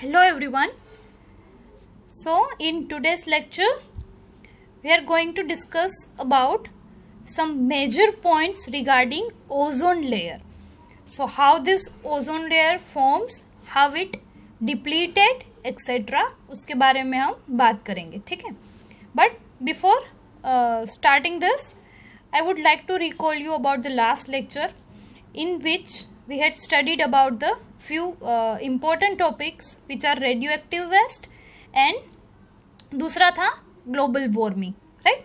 Hello everyone. So in today's lecture we are going to discuss about some major points regarding ozone layer. So how this ozone layer forms, how it depleted etc. उसके बारे में हम बात करेंगे, ठीक है. But before starting this, I would like to recall you about the last lecture in which we had studied about the few important topics which are radioactive waste and दूसरा था ग्लोबल वार्मिंग, राइट.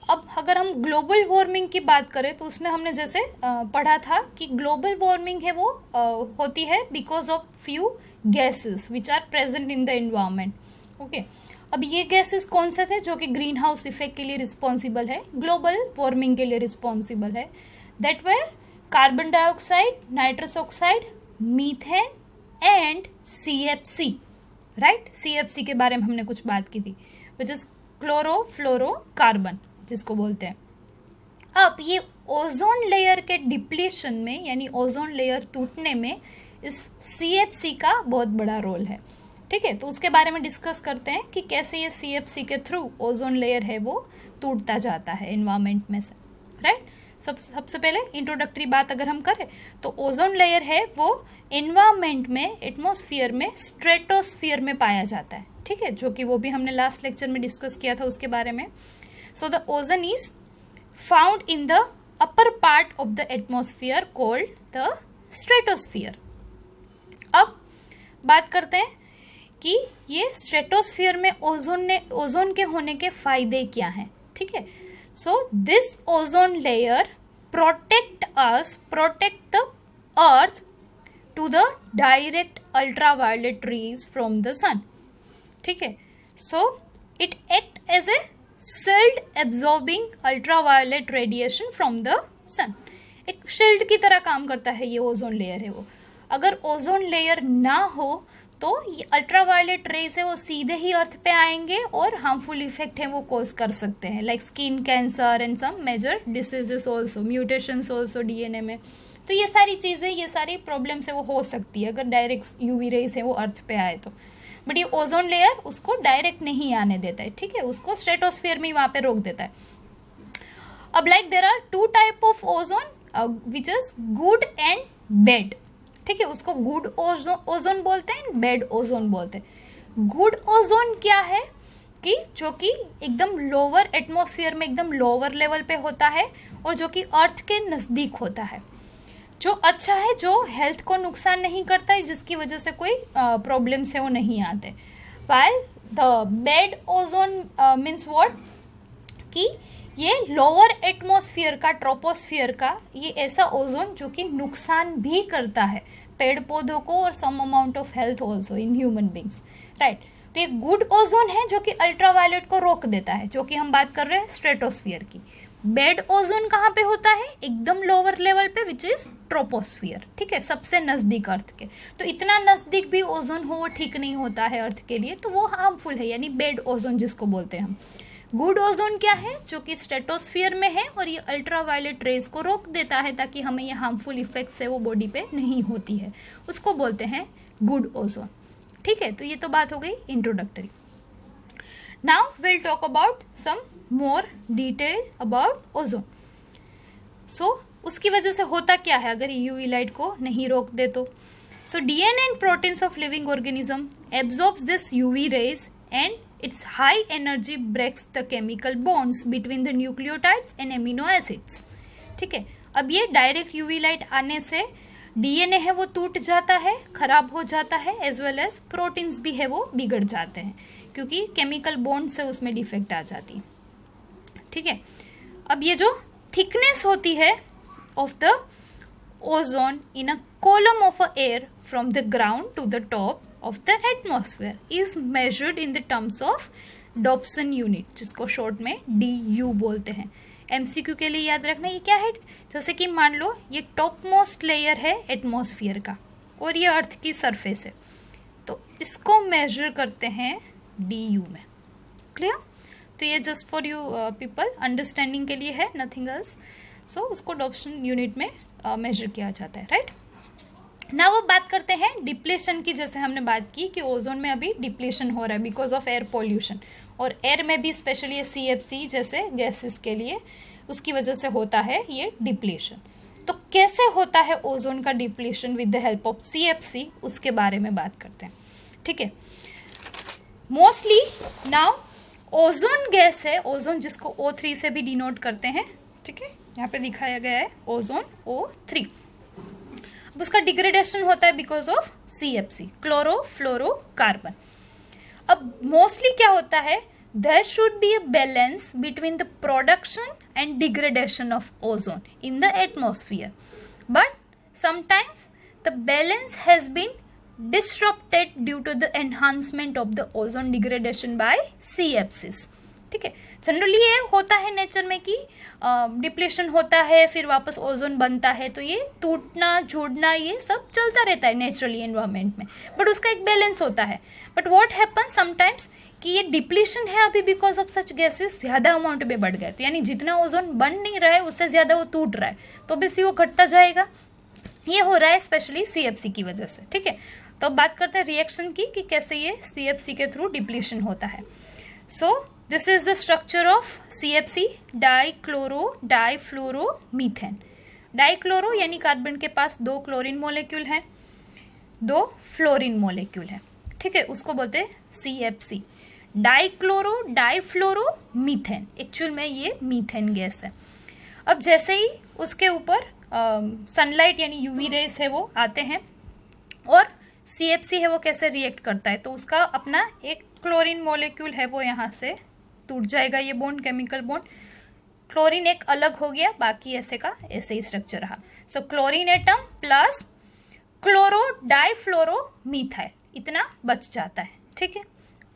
अब अगर हम global warming की बात करें तो उसमें हमने जैसे पढ़ा था कि ग्लोबल वार्मिंग है वो होती है because of few gases which are present in the environment. Okay, अब ये गैसेस कौन से थे जो कि ग्रीन हाउस इफेक्ट के लिए रिस्पॉन्सिबल है, ग्लोबल वार्मिंग के लिए रिस्पॉन्सिबल है. That were carbon dioxide, nitrous oxide, methane and CFC, right. CFC के बारे में हमने कुछ बात की थी, विच इज क्लोरोफ्लोरोकार्बन जिसको बोलते हैं. अब ये ओजोन लेयर के डिप्लीशन में यानी ओजोन लेयर टूटने में इस CFC का बहुत बड़ा रोल है, ठीक है. तो उसके बारे में डिस्कस करते हैं कि कैसे ये CFC के थ्रू ओजोन लेयर है वो टूटता जाता है एनवायरमेंट में से, राइट. सबसे पहले इंट्रोडक्टरी बात अगर हम करें तो ओजोन लेयर है वो एनवायरमेंट में, एटमॉस्फेयर में, स्ट्रेटोस्फीयर में पाया जाता है, ठीक है, जो कि वो भी हमने लास्ट लेक्चर में डिस्कस किया था उसके बारे में. So the ozone is found in the upper part of the atmosphere called the stratosphere. अब बात करते हैं कि ये स्ट्रेटोस्फीयर में ओजोन के होने के फायदे क्या हैं, ठीक है. So this ozone layer protect the earth to the direct ultraviolet rays from the sun, ठीक है. So it act as a shield absorbing ultraviolet radiation from the sun. एक शील्ड की तरह काम करता है ये ओजोन लेयर है वो. अगर ओजोन लेयर ना हो तो ये अल्ट्रावायलेट रेज है वो सीधे ही अर्थ पे आएंगे और हार्मफुल इफेक्ट है वो कॉज कर सकते हैं, like skin cancer and some major diseases also, mutations also DNA में. तो ये सारी चीज़ें, ये सारी प्रॉब्लम्स है वो हो सकती है अगर डायरेक्ट UV रेज है वो अर्थ पे आए तो. बट ये ओजोन लेयर उसको डायरेक्ट नहीं आने देता है, ठीक है, उसको स्ट्रेटोस्फीयर में वहाँ पे रोक देता है. अब like there are two type of ozone which is good and bad, ठीक है. उसको गुड ओजोन बोलते हैं, बैड ओजोन बोलते हैं. गुड ओजोन क्या है कि जो कि एकदम लोअर एटमॉस्फेयर में एकदम लोअर लेवल पे होता है और जो कि अर्थ के नज़दीक होता है, जो अच्छा है, जो हेल्थ को नुकसान नहीं करता है, जिसकी वजह से कोई प्रॉब्लम्स है वो नहीं आते. While the bad ozone means what कि ये लोअर एटमॉस्फेयर का, ट्रोपोस्फियर का ये ऐसा ओजोन जो कि नुकसान भी करता है पेड़ पौधों को और some amount of health also in human beings, right. तो ये गुड ओजोन है जो कि अल्ट्रावायलेट को रोक देता है, जो कि हम बात कर रहे हैं स्ट्रेटोस्फियर की. बैड ओजोन कहाँ पे होता है, एकदम लोअर लेवल पे, विच इज ट्रोपोस्फियर, ठीक है, सबसे नजदीक अर्थ के. तो इतना नजदीक भी ओजोन हो वो ठीक नहीं होता है अर्थ के लिए, तो वो हार्मफुल है, यानी बैड ओजोन जिसको बोलते हैं हम. गुड ओजोन क्या है, जो कि स्ट्रेटोस्फियर में है और ये अल्ट्रावायलेट रेज को रोक देता है ताकि हमें ये हार्मफुल इफेक्ट्स है वो बॉडी पे नहीं होती है, उसको बोलते हैं गुड ओजोन, ठीक है. तो ये तो बात हो गई introductory. Now will talk about some more detail about ozone. So उसकी वजह से होता क्या है अगर UV लाइट को नहीं रोक दे तो. So DNA and proteins of living organism absorbs this UV rays and its high energy breaks the chemical bonds between the nucleotides and amino acids, ठीक है. अब ये डायरेक्ट UV लाइट आने से DNA है वो टूट जाता है, खराब हो जाता है, एज वेल एज प्रोटीन्स भी है वो बिगड़ जाते हैं क्योंकि केमिकल बॉन्ड से उसमें डिफेक्ट आ जाती है, ठीक है. अब ये जो थिकनेस होती है of the ozone in a column of a air from the ground to the top of the atmosphere is measured in the terms of Dobson unit, जिसको शॉर्ट में DU बोलते हैं. MCQ के लिए याद रखना ये क्या है, जैसे कि मान लो ये टॉप मोस्ट लेयर है एटमॉस्फेयर का और ये अर्थ की सरफेस है, तो इसको मेजर करते हैं DU में. क्लियर. तो ये just for you people understanding के लिए है, नथिंग एल्स. सो उसको डॉप्सन यूनिट में मेजर किया जाता है, राइट. ना वो बात करते हैं डिप्लेशन की। जैसे हमने बात की कि ओजोन में अभी डिप्लेशन हो रहा है बिकॉज ऑफ एयर पोल्यूशन, और एयर में भी स्पेशली ये CFC जैसे गैसेस के लिए उसकी वजह से होता है ये डिप्लेशन। तो कैसे होता है ओजोन का depletion with the help of CFC, उसके बारे में बात करते हैं। ठीक है, मोस्टली नाउ ओजोन गैस है, ओजोन जिसको O3 से भी डिनोट करते हैं। ठीक है, यहाँ पे दिखाया गया है ओजोन O3। अब उसका डिग्रेडेशन होता है बिकॉज ऑफ CFC, क्लोरोफ्लोरोकार्बन। अब मोस्टली क्या होता है, there should be a balance between the production and degradation of ozone in the atmosphere, but sometimes the balance has been disrupted due to the enhancement of the ozone degradation by CFCs। ठीक है, generally ये होता है nature में कि depletion होता है, फिर वापस ओजोन बनता है, तो ये टूटना जुड़ना ये सब चलता रहता है नेचुरली एनवायरनमेंट में, बट उसका एक बैलेंस होता है। बट व्हाट हैपन्स समटाइम्स कि ये डिप्लेशन है अभी बिकॉज ऑफ सच गैसेस ज़्यादा अमाउंट में बढ़ गए, तो यानी जितना ओजोन बन नहीं रहा है उससे ज़्यादा वो टूट रहा है, तो बेसिकली वो घटता जाएगा। ये हो रहा है स्पेशली CFC की वजह से। ठीक है, तो अब बात करते हैं रिएक्शन की कि कैसे ये CFC के थ्रू डिप्लीशन होता है। So this is the structure of CFC, dichloro difluoro methane. Dichloro यानी कार्बन के पास 2 क्लोरीन मोलेक्यूल हैं, 2 फ्लोरीन मोलेक्यूल हैं। ठीक है, उसको बोलते हैं CFC, dichloro difluoro methane. Actual में ये मीथेन गैस है। अब जैसे ही उसके ऊपर सनलाइट यानी UV रेस है वो आते हैं, और CFC है वो कैसे रिएक्ट करता है, तो उसका अपना एक क्लोरीन मॉलिक्यूल है वो यहाँ से टूट जाएगा, ये बॉन्ड केमिकल बॉन्ड, क्लोरीन एक अलग हो गया, बाकी ऐसे का ऐसे ही स्ट्रक्चर रहा। So chlorine atom plus chloro difluoro methyl, इतना बच जाता है। ठीक है,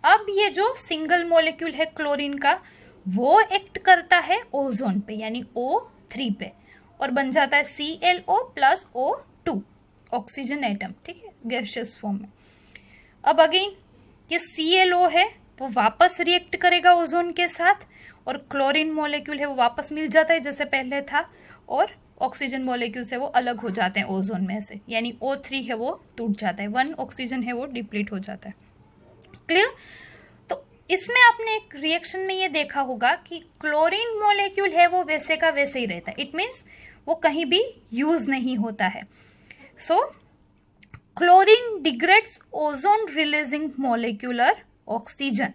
अब ये जो सिंगल मॉलिक्यूल है क्लोरीन का वो एक्ट करता है ओजोन पे यानी O3 पे, और बन जाता है ClO plus O2 oxygen atom. ठीक है, गैसियस फॉर्म में। अब अगेन ये ClO है वो वापस रिएक्ट करेगा ओजोन के साथ, और क्लोरीन मॉलिक्यूल है वो वापस मिल जाता है जैसे पहले था, और ऑक्सीजन मॉलिक्यूल से वो अलग हो जाते हैं ओजोन में से, यानी O3 है वो टूट जाता है, 1 ऑक्सीजन है वो डिप्लीट हो जाता है। क्लियर? तो इसमें आपने एक रिएक्शन में ये देखा होगा कि क्लोरीन मॉलिक्यूल है वो वैसे का वैसे ही रहता है, इट मीन्स वो कहीं भी यूज नहीं होता है। So chlorine degrades ozone releasing molecular oxygen,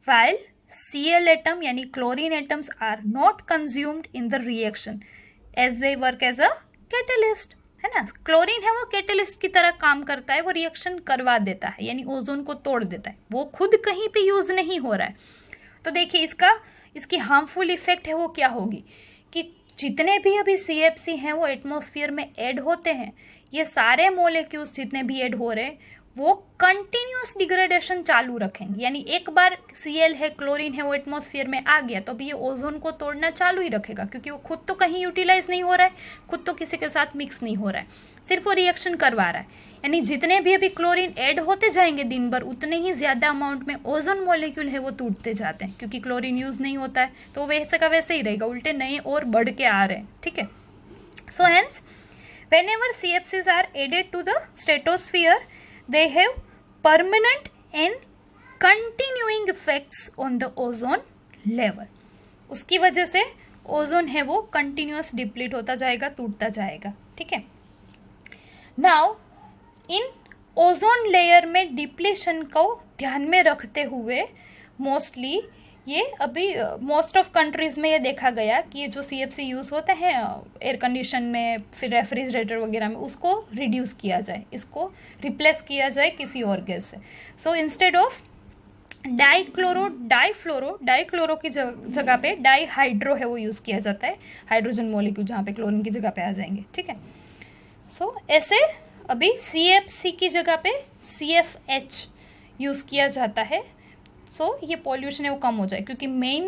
while Cl atom यानी chlorine atoms are not consumed in the reaction as they work as a catalyst. है ना, क्लोरीन है वो कैटलिस्ट की तरह काम करता है, वो रिएक्शन करवा देता है यानी ओजोन को तोड़ देता है, वो खुद कहीं पे यूज नहीं हो रहा है। तो देखिए इसकी हार्मफुल इफेक्ट है वो क्या होगी कि जितने भी अभी CFC हैं वो एटमॉस्फेयर में ऐड होते हैं, ये सारे मोलेक्यूल्स जितने भी ऐड हो रहे हैं वो कंटिन्यूअस डिग्रेडेशन चालू रखेंगे, यानी एक बार Cl है क्लोरीन है वो एटमॉस्फेयर में आ गया तो अभी ये ओजोन को तोड़ना चालू ही रखेगा, क्योंकि वो खुद तो कहीं यूटिलाइज नहीं हो रहा है, खुद तो किसी के साथ मिक्स नहीं हो रहा है, सिर्फ वो रिएक्शन करवा रहा है। यानी जितने भी अभी क्लोरीन ऐड होते जाएंगे दिन भर, उतने ही ज्यादा अमाउंट में ओजोन मॉलिक्यूल है वो टूटते जाते हैं, क्योंकि क्लोरीन यूज नहीं होता है, तो वैसे का वैसे ही रहेगा, उल्टे नए और बढ़ के आ रहे हैं। ठीक है, so hence whenever CFCs are added to the stratosphere, they have permanent and continuing effects on the ozone level। उसकी वजह से ओजोन है वो कंटिन्यूअस डिप्लीट होता जाएगा, टूटता जाएगा। ठीक है, नाउ इन ओजोन लेयर में डिप्लीशन को ध्यान में रखते हुए मोस्टली ये अभी मोस्ट ऑफ कंट्रीज में ये देखा गया कि ये जो CFC यूज़ होते हैं एयर कंडीशन में, फिर रेफ्रिजरेटर वगैरह में, उसको रिड्यूस किया जाए, इसको रिप्लेस किया जाए किसी और गैस से। So instead of dichloro difluoro, dichloro की जगह पे डाइहाइड्रो है वो यूज़ किया जाता है, हाइड्रोजन मॉलिक्यूल जहाँ पे क्लोरीन की जगह पे आ जाएंगे। ठीक है, सो ऐसे अभी CFC की जगह पे CFH यूज़ किया जाता है। सो ये पॉल्यूशन है वो कम हो जाए, क्योंकि मेन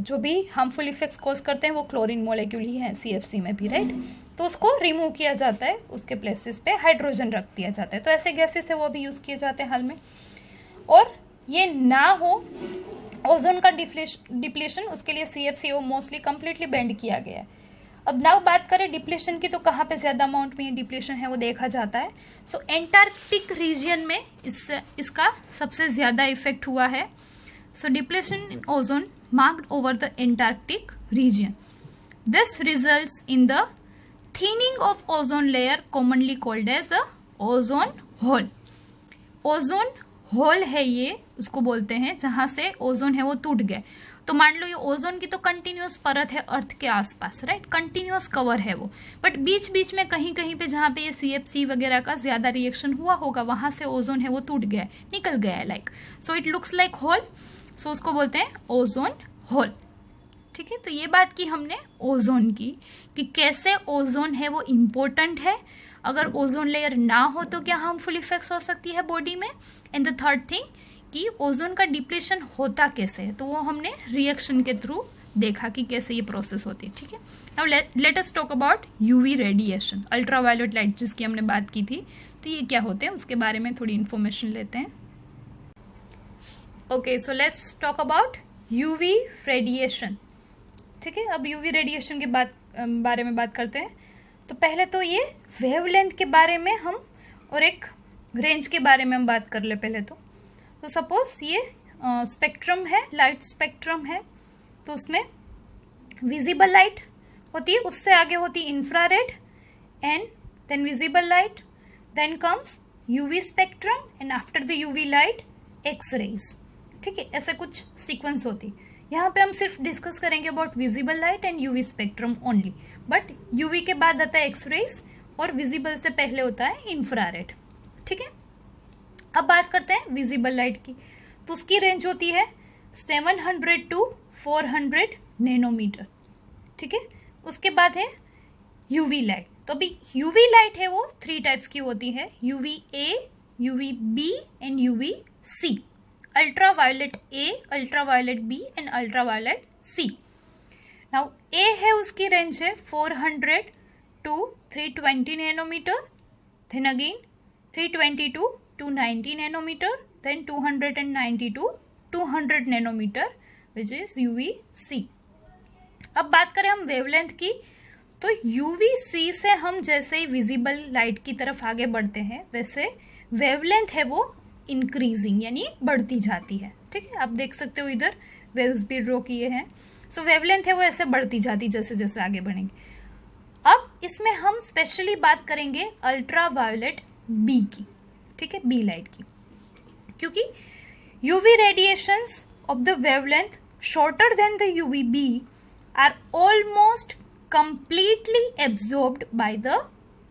जो भी हार्मफुल इफेक्ट्स कॉज करते हैं वो क्लोरीन मॉलिक्यूल ही है CFC में भी, राइट। तो उसको रिमूव किया जाता है, उसके प्लेसेस पे हाइड्रोजन रख दिया जाता है। तो ऐसे गैसेस है वो भी यूज़ किए जाते हैं हाल में। और ये ना हो ओजोन का डिप्लीशन, उसके लिए CFC वो मोस्टली कम्प्लीटली बैंड किया गया है। अब नाउ बात करें डिप्लेशन की, तो कहाँ पे ज़्यादा अमाउंट में डिप्लेशन है वो देखा जाता है. सो एंटार्क्टिक रीजन में इसका सबसे ज़्यादा इफेक्ट हुआ है. So depletion in ozone marked over the Antarctic region. This results in the thinning of ozone layer commonly called as the ozone hole. Ozone hole है ये, उसको बोलते हैं जहाँ से ओजोन है वो टूट गए. तो मान लो ये ओजोन की तो कंटिन्यूअस परत है अर्थ के आसपास, राइट, कंटिन्यूअस कवर है वो, बट बीच बीच में कहीं कहीं पे जहाँ पे ये CFC वगैरह का ज्यादा रिएक्शन हुआ होगा वहां से ओजोन है वो टूट गया है, निकल गया है, like so it looks like hole. So उसको बोलते हैं ओजोन होल. ठीक है, तो ये बात की हमने ओजोन की कि कैसे ओजोन है वो इम्पोर्टेंट है. अगर ओजोन लेयर ना हो तो क्या हार्मफुल इफेक्ट्स हो सकती है बॉडी में. एंड द थर्ड थिंग कि ओजोन का डिप्लेशन होता कैसे है, तो वो हमने रिएक्शन के थ्रू देखा कि कैसे ये प्रोसेस होती है. ठीक है, now let us talk about UV radiation, ultraviolet light जिसकी हमने बात की थी. तो ये क्या होते हैं उसके बारे में थोड़ी इन्फॉर्मेशन लेते हैं. Okay, so let's talk about UV radiation. ठीक है, अब यूवी रेडिएशन के बारे में बात करते हैं. तो पहले तो ये वेवलेंथ के बारे में हम और एक रेंज के बारे में हम बात कर ले पहले. तो सपोज ये स्पेक्ट्रम है, लाइट स्पेक्ट्रम है, तो उसमें विजिबल लाइट होती है, उससे आगे होती है infrared and then visible light, then comes UV spectrum and after the UV light X rays. ठीक है, ऐसे कुछ सीक्वेंस होती. यहाँ पे हम सिर्फ डिस्कस करेंगे about visible light and UV spectrum only, but UV के बाद आता है एक्स रेज और विजिबल से पहले होता है इंफ्रारेड. ठीक है, अब बात करते हैं विजिबल लाइट की. तो उसकी रेंज होती है 700 to 400 नैनोमीटर. ठीक है, उसके बाद है यूवी लाइट. तो अभी यूवी लाइट है वो 3 टाइप्स की होती है, UV A, UV B and UV C. Ultraviolet A, ultraviolet B and ultraviolet C. Now A है उसकी रेंज है 400 to 320 nanometre, then again 320 to 290 nanometer, then 290 to 200 nanometer, which is UVC. अब बात करें हम वेवलेंथ की, तो UVC से हम जैसे ही विजिबल लाइट की तरफ आगे बढ़ते हैं वैसे वेवलेंथ है वो इंक्रीजिंग यानी बढ़ती जाती है. ठीक है, आप देख सकते हो इधर वेव स्पीड ड्रॉ किए हैं. सो वेवलेंथ है वो ऐसे बढ़ती जाती जैसे जैसे आगे बढ़ेंगे. अब इसमें हम स्पेशली बात करेंगे अल्ट्रावायलेट बी की. ठीक है, बी लाइट की, क्योंकि UV radiations of the wavelength shorter than the UV B are almost completely absorbed by the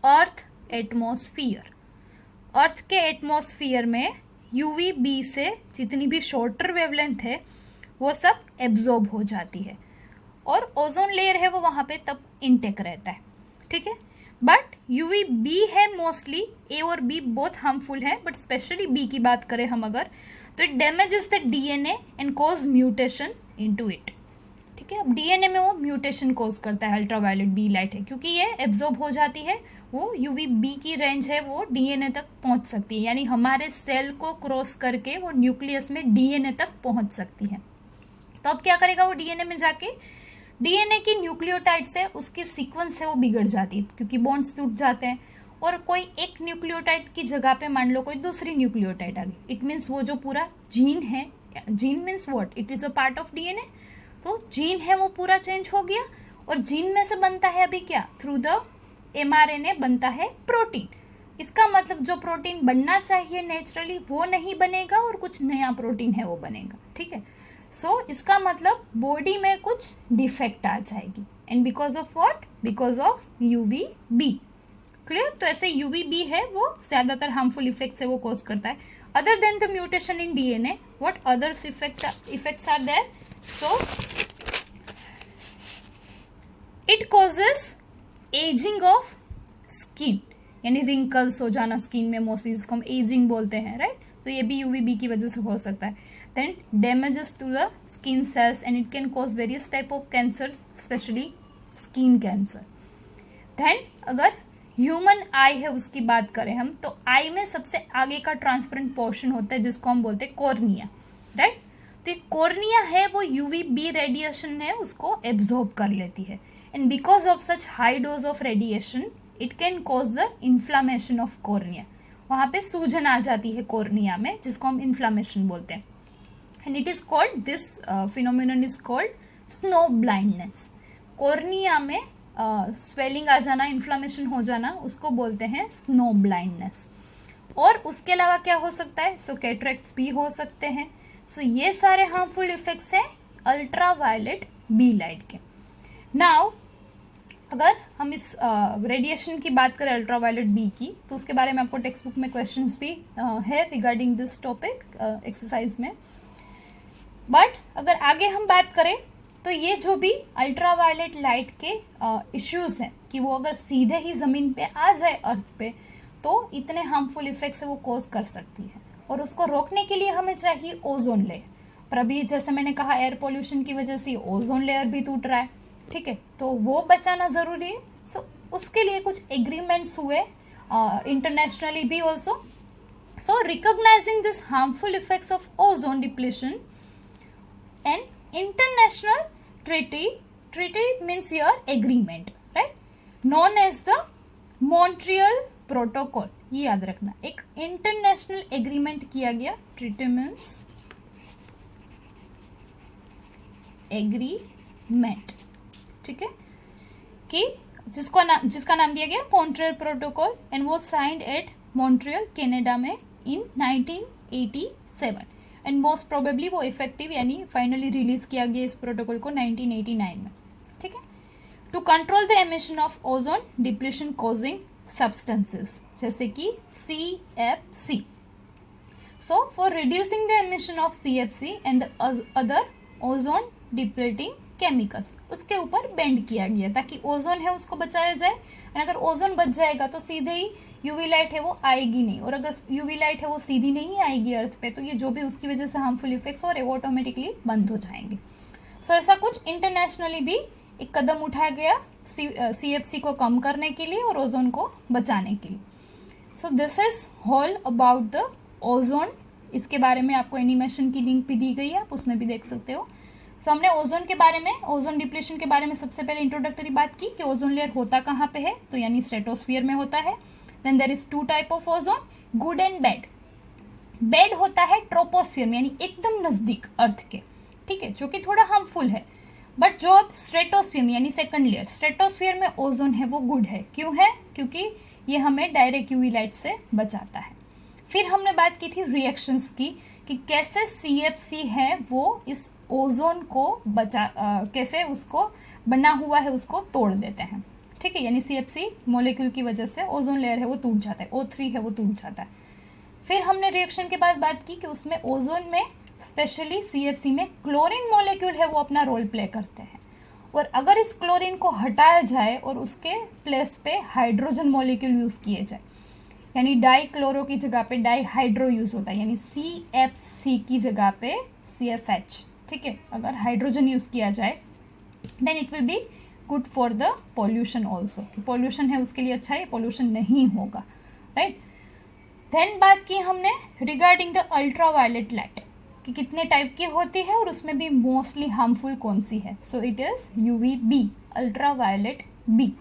earth atmosphere. Earth के एटमॉस्फियर में यूवी बी से जितनी भी शॉर्टर वेवलेंथ है वो सब एब्जॉर्ब हो जाती है और ओजोन लेयर है वो वहाँ पे तब इंटेक रहता है. ठीक है, बट यूवी बी है मोस्टली, ए और बी बोथ हार्मफुल है, बट स्पेशली बी की बात करें हम अगर, तो it damages the DNA and cause mutation into it. ठीक है, अब डीएनए में वो म्यूटेशन कॉज करता है अल्ट्रावायलेट बी लाइट है, क्योंकि ये एब्जॉर्ब हो जाती है, वो यूवी बी की रेंज है वो डीएनए तक पहुंच सकती है, यानी हमारे सेल को क्रॉस करके वो न्यूक्लियस में डीएनए तक पहुंच सकती है. तो अब क्या करेगा वो डीएनए में जाके, डीएनए की न्यूक्लियोटाइड से उसकी सीक्वेंस है वो बिगड़ जाती है क्योंकि बॉन्ड्स टूट जाते हैं, और कोई एक न्यूक्लियोटाइड की जगह पे मान लो कोई दूसरी न्यूक्लियोटाइड आ गई. इट मीन्स वो जो पूरा जीन है, gene means what, it is a part of DNA, तो जीन है वो पूरा चेंज हो गया. और जीन में से बनता है अभी क्या, थ्रू द एमआरएनए बनता है प्रोटीन. इसका मतलब जो प्रोटीन बनना चाहिए नेचुरली वो नहीं बनेगा और कुछ नया प्रोटीन है वो बनेगा. ठीक है, सो इसका मतलब बॉडी में कुछ डिफेक्ट आ जाएगी, and because of what, because of UV B. Clear, तो ऐसे यूवी बी है वो ज्यादातर हार्मफुल इफेक्ट है वो कॉज करता है. Other than the mutation in DNA, what others effects are there? So it causes ageing of skin, यानी रिंकल्स हो जाना स्किन में, मोस्टली जिसको हम एजिंग बोलते हैं, राइट. तो ये भी यूवी बी की वजह से हो सकता है. Then damages to the skin cells and it can cause various type of cancer, specially skin cancer. Then अगर ह्यूमन आई है उसकी बात करें हम, तो आई में सबसे आगे का ट्रांसपेरेंट पोर्शन होता है जिसको हम बोलते हैं कॉर्निया, राइट. तो ये कॉर्निया है वो यूवी बी रेडिएशन है उसको एब्जॉर्ब कर लेती है, and because of such high dose of radiation it can cause the inflammation of cornea. वहाँ पे सूजन आ जाती है कॉर्निया में, जिसको हम इन्फ्लामेशन बोलते हैं. And it is called, this phenomenon is called snow blindness. Cornea में स्वेलिंग आ जाना, इन्फ्लामेशन हो जाना, उसको बोलते हैं स्नो ब्लाइंडनेस. और उसके अलावा क्या हो सकता है? सो कैटरेक्ट्स भी हो सकते हैं. सो ये सारे हार्मफुल इफेक्ट्स हैं अल्ट्रा वायलेट बी लाइट के. नाउ अगर हम इस रेडिएशन की बात करें अल्ट्रा वायलेट बी की, तो उसके बारे में आपको टेक्स्ट बुक में क्वेश्चंस भी है रिगार्डिंग दिस टॉपिक एक्सरसाइज में. बट अगर आगे हम बात करें तो ये जो भी अल्ट्रा वायलेट लाइट के इश्यूज हैं कि वो अगर सीधे ही ज़मीन पे आ जाए अर्थ पे तो इतने हार्मफुल इफेक्ट्स वो कॉज कर सकती है. और उसको रोकने के लिए हमें चाहिए ओजोन लेयर. पर अभी जैसे मैंने कहा एयर पोल्यूशन की वजह से ओजोन लेयर भी टूट रहा है, ठीक है, तो वो बचाना ज़रूरी है. सो उसके लिए कुछ एग्रीमेंट्स हुए इंटरनेशनली भी also. So recognising this harmful effects of ozone depletion, an international treaty means your agreement, right, known as the Montreal Protocol. ये याद रखना, एक इंटरनेशनल एग्रीमेंट किया गया. ट्रीटी मीन्स एग्रीमेंट, ठीक है, कि जिसका नाम दिया गया मॉन्ट्रियल प्रोटोकॉल, एंड वो साइंड एट मॉन्ट्रियल कनाडा में इन 1987. एंड मोस्ट प्रोबेबली वो इफेक्टिव यानी फाइनली रिलीज किया गया इस प्रोटोकॉल को 1989 में, ठीक है. To control the emission of ozone depletion causing substances जैसे कि CFC. So for reducing the emission of CFC and the other ozone depleting chemicals, उसके ऊपर बेंड किया गया ताकि ओजोन है उसको बचाया जाए. और अगर ओजोन बच जाएगा तो सीधे ही यूवी लाइट है वो आएगी नहीं, और अगर यूवी लाइट है वो सीधी नहीं आएगी अर्थ पे तो ये जो भी उसकी वजह से हार्मफुल इफेक्ट्स हो रहे वो ऑटोमेटिकली बंद हो जाएंगे. सो ऐसा कुछ इंटरनेशनली भी एक कदम उठाया गया CFC को कम करने के लिए और ओजोन को बचाने के लिए. सो this is all about the ozone. इसके बारे में आपको एनिमेशन की लिंक भी दी गई है, आप उसमें भी देख सकते हो. सो हमने ओजोन के बारे में, ओजोन डिप्लीशन के बारे में सबसे पहले इंट्रोडक्टरी बात की कि ओजोन लेयर होता कहाँ पे है, तो यानी स्ट्रेटोस्फीयर में होता है. Then there is 2 type of ozone, good and bad. Bad होता है ट्रोपोस्फीयर में यानी एकदम नजदीक अर्थ के, ठीक है, जो कि थोड़ा हार्मफुल है. बट जो अब स्ट्रेटोस्फीयर में यानी सेकंड लेयर, स्ट्रेटोस्फीयर में ओजोन है वो गुड है. क्यों है? क्योंकि ये हमें डायरेक्ट यूवी लाइट से बचाता है. फिर हमने बात की थी रिएक्शंस की कि कैसे CFC है वो इस ओजोन को कैसे उसको बना हुआ है उसको तोड़ देते हैं, ठीक है, यानी CFC मॉलिक्यूल की वजह से ओजोन लेयर है वो टूट जाता है, O3 है वो टूट जाता है. फिर हमने रिएक्शन के बाद बात की कि उसमें ओजोन में स्पेशली CFC में क्लोरीन मॉलिक्यूल है वो अपना रोल प्ले करते हैं. और अगर इस क्लोरीन को हटाया जाए और उसके प्लेस पे हाइड्रोजन मॉलिक्यूल यूज़ किए जाए, यानी डाई क्लोरो की जगह पे डाई हाइड्रो यूज़ होता है, यानी CFC की जगह पे CFH, ठीक है, अगर हाइड्रोजन यूज़ किया जाए then it will be good for the pollution also, कि पॉल्यूशन है उसके लिए अच्छा है, पॉल्यूशन नहीं होगा, राइट. देन बात की हमने regarding the ultraviolet light कि कितने टाइप की होती है और उसमें भी मोस्टली हार्मफुल कौन सी है. So it is UVB, ultraviolet B,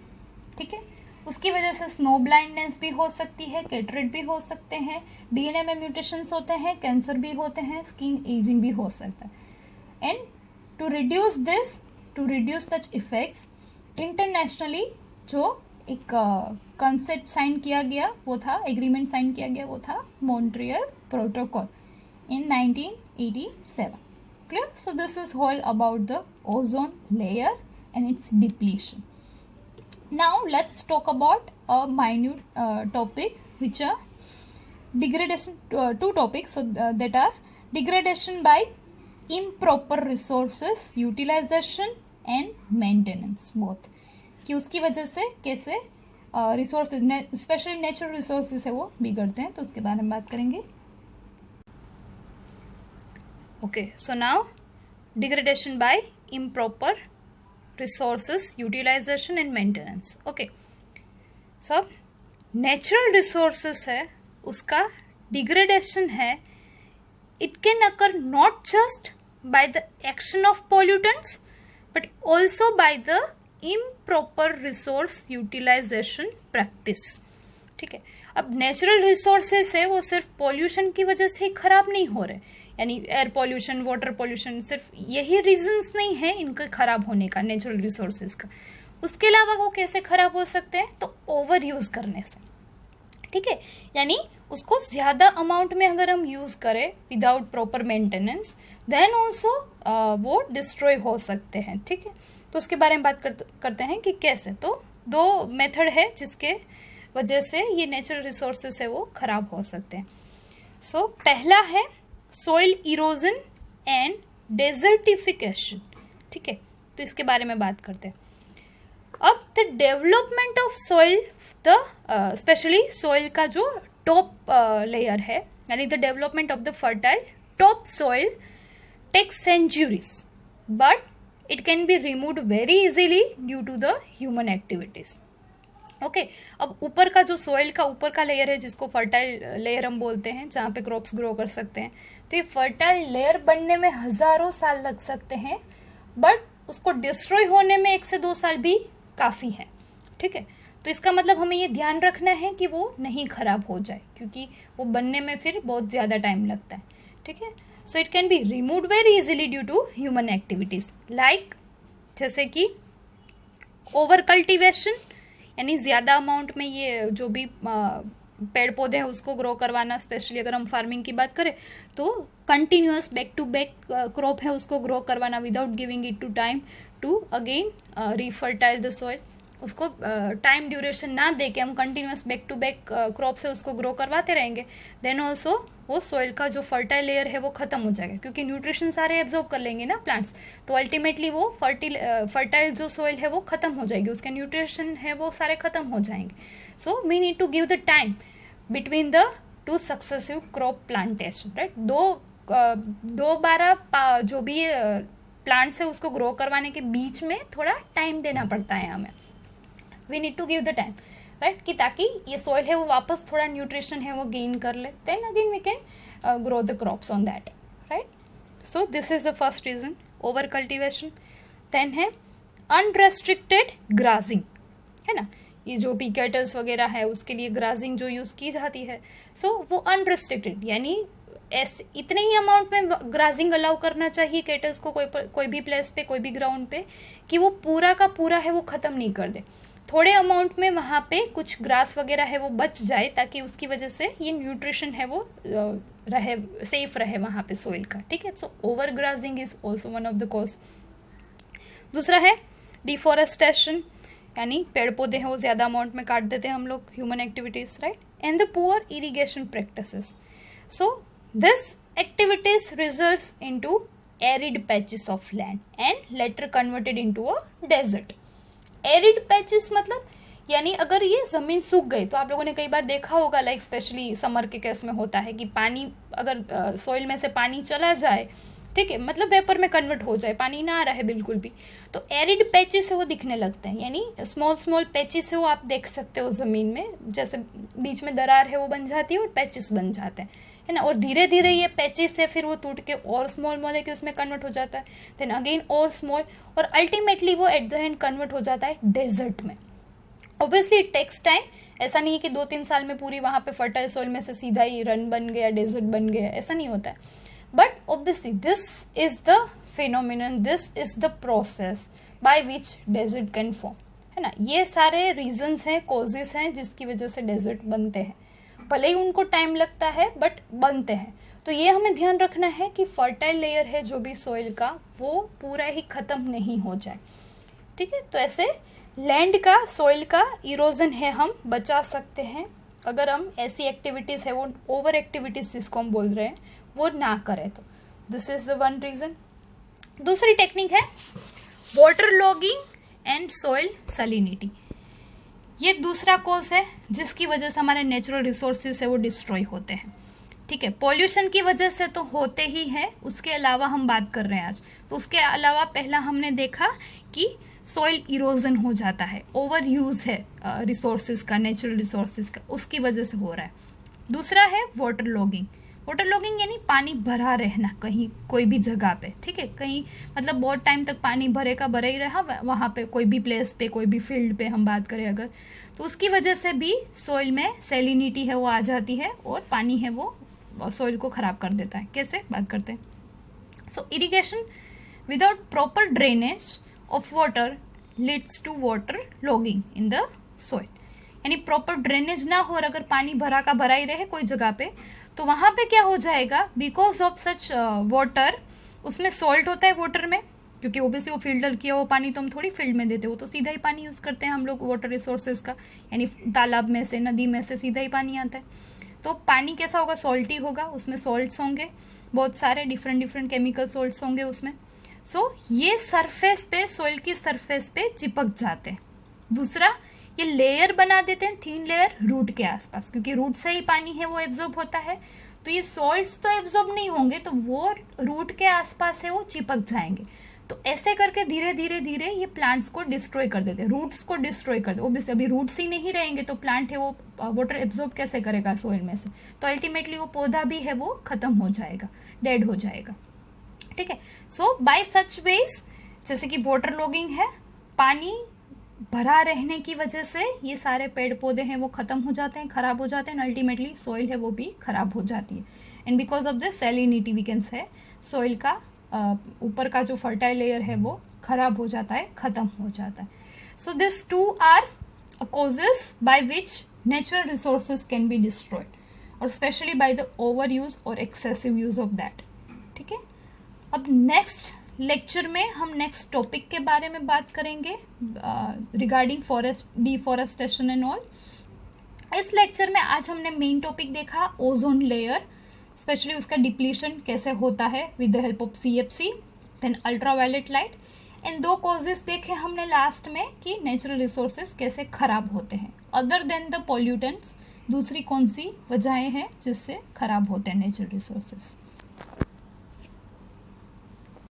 ठीक है. उसकी वजह से स्नो ब्लाइंडनेस भी हो सकती है, कैटरेक्ट भी हो सकते हैं, DNA में म्यूटेशंस होते हैं, कैंसर भी होते हैं, स्किन एजिंग भी हो सकता है. And to reduce such effects internationally जो एक कॉन्सेप्ट साइन किया गया वो था, एग्रीमेंट साइन किया गया वो था Montreal protocol in 1987. Clear? So this is all about the ozone layer and its depletion. Now let's talk about a minute topic which are degradation, 2 topics that are degradation by improper resources utilization and maintenance both, कि उसकी वजह से कैसे resources specially natural resources है वो बिगड़ते हैं, तो उसके बारे में बात करेंगे. Okay, so now degradation by improper resources utilization and maintenance. Okay, so natural resources है उसका degradation है, it can occur not just by the action of pollutants but also by the improper resource utilisation practice. ठीक है, अब natural resources है वो सिर्फ pollution की वजह से ही खराब नहीं हो रहे, यानी एयर पॉल्यूशन, वाटर पॉल्यूशन, सिर्फ यही रीजंस नहीं है इनका खराब होने का, नेचुरल रिसोर्सेज का। उसके अलावा वो कैसे खराब हो सकते हैं, तो ओवर यूज करने से। ठीक है, यानी उसको ज्यादा अमाउंट में अगर हम यूज करें without proper maintenance, then also वो डिस्ट्रॉय हो सकते हैं। ठीक है, तो उसके बारे में बात करते हैं कि कैसे। तो दो मेथड है जिसके वजह से ये नेचुरल रिसोर्सेस है वो खराब हो सकते हैं। सो पहला है सॉइल इरोजन एंड डेजर्टिफिकेशन। ठीक है, तो इसके बारे में बात करते हैं। अब the development of soil, the specially soil का जो टॉप लेयर है, यानी the development of the fertile top soil takes centuries, but it can be removed very easily due to the human activities. Okay, अब ऊपर का जो soil का ऊपर का लेयर है जिसको फर्टाइल लेयर हम बोलते हैं, जहाँ पे क्रॉप्स ग्रो कर सकते हैं, तो ये फर्टाइल लेयर बनने में हजारों साल लग सकते हैं, बट उसको डिस्ट्रॉय होने में 1 से 2 साल भी काफ़ी है। ठीक है, तो इसका मतलब हमें ये ध्यान रखना है कि वो नहीं खराब हो जाए, क्योंकि वो बनने में फिर बहुत ज़्यादा टाइम लगता है। ठीक है, so it can be removed very easily due to human activities, like जैसे कि ओवर कल्टिवेशन, यानी ज़्यादा अमाउंट में ये जो भी पेड़ पौधे हैं उसको ग्रो करवाना। स्पेशली अगर हम फार्मिंग की बात करें तो continuous back to back crop है उसको ग्रो करवाना without giving it to time to again refertile the soil. उसको टाइम ड्यूरेशन ना दे के हम continuous back to back crop से उसको ग्रो करवाते रहेंगे, देन ऑल्सो वो सॉइल का जो फर्टाइल लेयर है वो खत्म हो जाएगा, क्योंकि न्यूट्रिशन सारे एब्जॉर्ब कर लेंगे ना प्लांट्स, तो अल्टीमेटली वो फर्टाइल जो सॉइल है वो खत्म हो जाएगी, उसके न्यूट्रिशन है वो सारे खत्म हो जाएंगे। So we need to give the time between the two successive crop plantation, right. दो बारह जो भी प्लांट्स है उसको ग्रो करवाने के बीच में थोड़ा टाइम देना पड़ता है हमें, we need to give the time, right, कि ताकि ये सॉइल है वो वापस थोड़ा न्यूट्रिशन है वो गेन कर ले, then again we can grow the crops on that, right. So this is the first reason, over cultivation. Then है अनरेस्ट्रिक्टेड ग्राजिंग, है ना, ये जो पिकेटर्स वगैरह है उसके लिए ग्राजिंग जो यूज की जाती है, सो वो अनरेस्ट्रिक्टेड, यानी ऐसे इतने ही अमाउंट में ग्राजिंग अलाउ करना चाहिए कैटल्स को कोई भी प्लेस पे, कोई भी ग्राउंड पे, कि वो पूरा का पूरा है वो खत्म नहीं कर दे। थोड़े अमाउंट में वहाँ पे कुछ ग्रास वगैरह है वो बच जाए, ताकि उसकी वजह से ये न्यूट्रिशन है वो रहे, सेफ रहे वहाँ पे सॉइल का। ठीक है, so over grazing is also one of the cause. दूसरा है डिफॉरेस्टेशन, यानी पेड़ पौधे हैं वो ज्यादा अमाउंट में काट देते हैं हम लोग, human activities, right, and the poor irrigation practices. So this activities results into arid patches of land and later converted into a desert. Arid patches मतलब यानी अगर ये जमीन सूख गई, तो आप लोगों ने कई बार देखा होगा, लाइक स्पेशली समर के केस में होता है कि पानी अगर सॉइल में से पानी चला जाए, ठीक है, मतलब वेपर में कन्वर्ट हो जाए, पानी ना आ रहा है बिल्कुल भी, तो एरिड पैचेस है वो दिखने लगते हैं, यानी स्मॉल स्मॉल पैचेस है वो आप देख सकते हो जमीन में, जैसे बीच में दरार है वो बन जाती है और पैचेस बन जाते हैं, है ना, और धीरे धीरे ये पैचेस है फिर वो टूट के और स्मॉल मॉलिक्यूल्स उसमें कन्वर्ट हो जाता है, देन अगेन और स्मॉल, और अल्टीमेटली वो एट द एंड कन्वर्ट हो जाता है डेजर्ट में। ऑब्वियसली इट टेक्स टाइम, ऐसा नहीं है कि 2-3 साल में पूरी वहाँ पे फर्टाइल सॉइल में से सीधा ही रन बन गया, डेजर्ट बन गया, ऐसा नहीं होता है, but obviously this is the phenomenon, this is the process by which desert can form, है ना। ये सारे रीजंस हैं, कॉजेस हैं जिसकी वजह से डेजर्ट बनते हैं, भले ही उनको टाइम लगता है बट बनते हैं। तो ये हमें ध्यान रखना है कि फर्टाइल लेयर है जो भी सॉइल का वो पूरा ही खत्म नहीं हो जाए। ठीक है, तो ऐसे लैंड का, सॉइल का इरोजन है हम बचा सकते हैं अगर हम ऐसी एक्टिविटीज है वो ओवर एक्टिविटीज जिसको हम बोल रहे हैं वो ना करें, तो this is the one reason. दूसरी टेक्निक है water logging and soil salinity. ये दूसरा कॉज है जिसकी वजह से हमारे नेचुरल रिसोर्सेज है वो डिस्ट्रॉय होते हैं। ठीक है, पॉल्यूशन की वजह से तो होते ही है, उसके अलावा हम बात कर रहे हैं आज, तो उसके अलावा पहला हमने देखा कि सॉइल इरोजन हो जाता है, ओवर यूज है रिसोर्सेज का, नेचुरल रिसोर्सेज का, उसकी वजह से हो रहा है। दूसरा है वाटर लॉगिंग, वाटर लॉगिंग यानी पानी भरा रहना कहीं कोई भी जगह पे, ठीक है, कहीं मतलब बहुत टाइम तक पानी भरे का भरा ही रहा वहाँ पे, कोई भी प्लेस पे, कोई भी फील्ड पे हम बात करें अगर, तो उसकी वजह से भी सॉइल में सैलिनिटी है वो आ जाती है और पानी है वो सॉइल को ख़राब कर देता है। कैसे बात करते हैं। So irrigation without proper drainage of water leads to water logging in the soil, यानी प्रॉपर ड्रेनेज ना हो और अगर पानी भरा का भरा ही रहे कोई जगह पे, तो वहाँ पे क्या हो जाएगा, बिकॉज ऑफ सच वाटर, उसमें सॉल्ट होता है वाटर में, क्योंकि ओबियसली वो फिल्टर किया वो पानी तो हम थोड़ी फील्ड में देते, वो तो सीधा ही पानी यूज़ करते हैं हम लोग वाटर रिसोर्सेज का, यानी तालाब में से, नदी में से सीधा ही पानी आता है। तो पानी कैसा होगा, सॉल्टी होगा, उसमें सॉल्ट्स होंगे, बहुत सारे डिफरेंट केमिकल सॉल्ट्स होंगे उसमें। सो ये सरफेस पे, सॉइल की सरफेस पे चिपक जाते हैं। दूसरा, ये लेयर बना देते हैं, थीन लेयर रूट के आसपास, क्योंकि रूट से ही पानी है वो एब्जॉर्ब होता है, तो ये सॉल्ट्स तो एब्जॉर्ब नहीं होंगे, तो वो रूट के आसपास है वो चिपक जाएंगे। तो ऐसे करके धीरे धीरे धीरे ये प्लांट्स को डिस्ट्रॉय कर देते हैं, रूट्स को डिस्ट्रॉय कर देते। ओब्वियसली अभी रूट्स ही नहीं रहेंगे तो प्लांट है वो वाटर एब्जॉर्ब कैसे करेगा सॉइल में से, तो अल्टीमेटली वो पौधा भी है वो खत्म हो जाएगा, डेड हो जाएगा, ठीक है। सो बाय सच वेज, जैसे कि वाटर लॉगिंग है, पानी भरा रहने की वजह से ये सारे पेड़ पौधे हैं वो खत्म हो जाते हैं, खराब हो जाते हैं, अल्टीमेटली सॉइल है वो भी खराब हो जाती है। And because of this salinity we can say, soil का ऊपर का जो फर्टाइल लेयर है वो खराब हो जाता है, खत्म हो जाता है। So this two are causes by which natural resources can be destroyed, और specially by the over use और एक्सेसिव यूज ऑफ दैट, ठीक है। अब नेक्स्ट लेक्चर में हम नेक्स्ट टॉपिक के बारे में बात करेंगे regarding forest deforestation and all. इस लेक्चर में आज हमने मेन टॉपिक देखा ओजोन लेयर, स्पेशली उसका डिप्लीशन कैसे होता है with the help of CFC, then ultraviolet light, and 2 causes देखे हमने लास्ट में कि नेचुरल रिसोर्सेज कैसे खराब होते हैं अदर देन द पॉल्यूटेंट्स। दूसरी कौन सी वजहें हैं जिससे खराब होते हैं नेचुरल रिसोर्सेज।